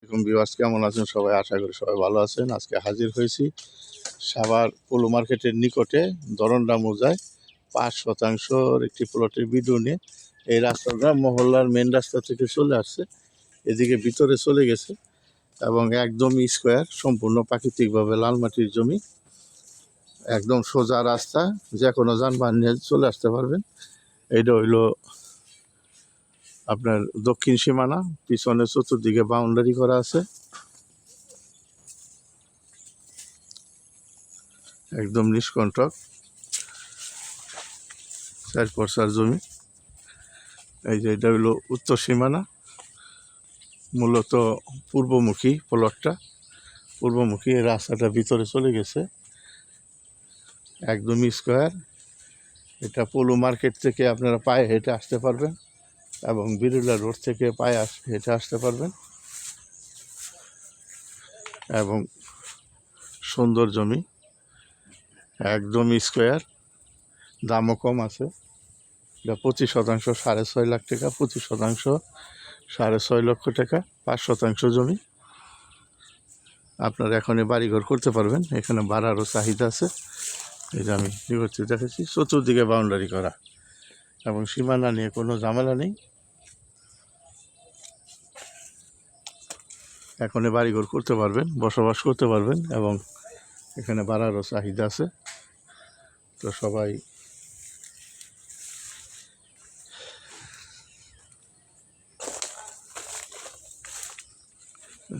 আসসালামাইকুম ভিউয়ার্স, কেমন আছেন সবাই? আশা করি সবাই ভালো আছেন। আজকে হাজির হয়েছি সাভার পৌর মার্কেটের নিকটে দরন্ডা মৌজায় ৫% একটি প্লটের ভিডিও নিয়ে। এই রাস্তাটা মহল্লার মেন রাস্তা থেকে চলে আসছে, এদিকে ভিতরে চলে গেছে এবং একদম স্কোয়ার, সম্পূর্ণ প্রাকৃতিকভাবে লাল মাটির জমি, একদম সোজা রাস্তা, যে কোনো যানবাহন নিয়ে চলে আসতে পারবেন। এইটা হইলো আপনার দক্ষিণ সীমানা, পিছনে চতুর্দিকে বাউন্ডারি করা আছে, একদম নিষ্কণ্টক 4 জমি। এই যে এটা হইলো উত্তর সীমানা, মূলত পূর্বমুখী প্লটটা, পূর্বমুখী। এই রাস্তাটা ভিতরে চলে গেছে, একদম স্কোয়ার। এটা পৌর মার্কেট থেকে আপনারা পায়ে হেঁটে আসতে পারবেন এবং বিরুলা রোড থেকে পায়ে হেঁটে আসতে পারবেন। এবং সুন্দর জমি, একদম স্কোয়ার, দামও কম আছে। এটা 25% 6.5 লাখ টাকা, 25% 6.5 লক্ষ টাকা, 5% জমি। আপনারা এখনই বাড়িঘর করতে পারবেন, এখানে ভাড়ারও চাহিদা আছে। এই যে আমি বিবর্তি দেখেছি, চতুর্দিকে বাউন্ডারি করা এবং সীমানা নিয়ে কোনো ঝামেলা নেই। এখনই বাড়িঘর করতে পারবেন, বসবাস করতে পারবেন এবং এখানে ভাড়ারও চাহিদা আছে। তো সবাই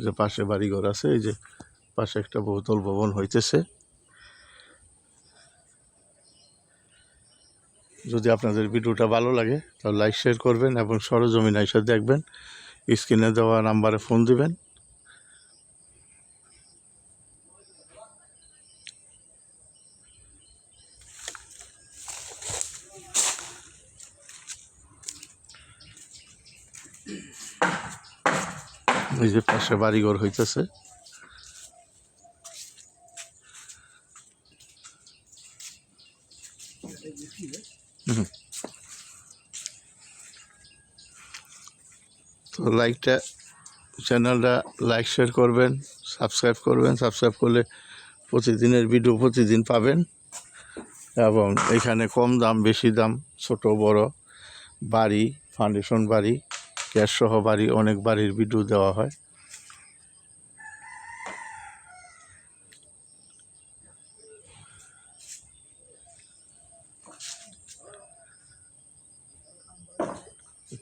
যে পাশে বাড়িঘর আছে, এই যে পাশে একটা বহুতল ভবন হইতেছে। যদি আপনাদের ভিডিওটা ভালো লাগে তাহলে লাইক শেয়ার করবেন এবং সরজমিন এসে দেখবেন। স্ক্রিনে দেওয়া নাম্বারে ফোন দিবেন। এই যে পাশে বাড়িঘর হইতেছে। তো চ্যানেলটা লাইক শেয়ার করবেন, সাবস্ক্রাইব করবেন। সাবস্ক্রাইব করলে প্রতিদিনের ভিডিও প্রতিদিন পাবেন। এবং এখানে কম দাম, বেশি দাম, ছোট বড় বাড়ি, ফাউন্ডেশন বাড়ি, গ্যাস সহ বাড়ি, অনেক বাড়ির ভিডিও দেওয়া হয়।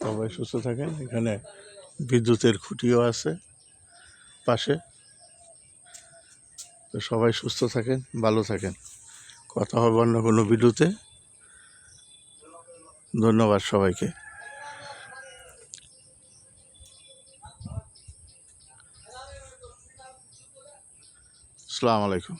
সবাই সুস্থ থাকেন। এখানে বিদ্যুতের খুঁটিও আছে পাশে। তো সবাই সুস্থ থাকেন, ভালো থাকেন। কথা হবে অন্য কোনো ভিডিওতে। ধন্যবাদ সবাইকে। আসসালামু আলাইকুম।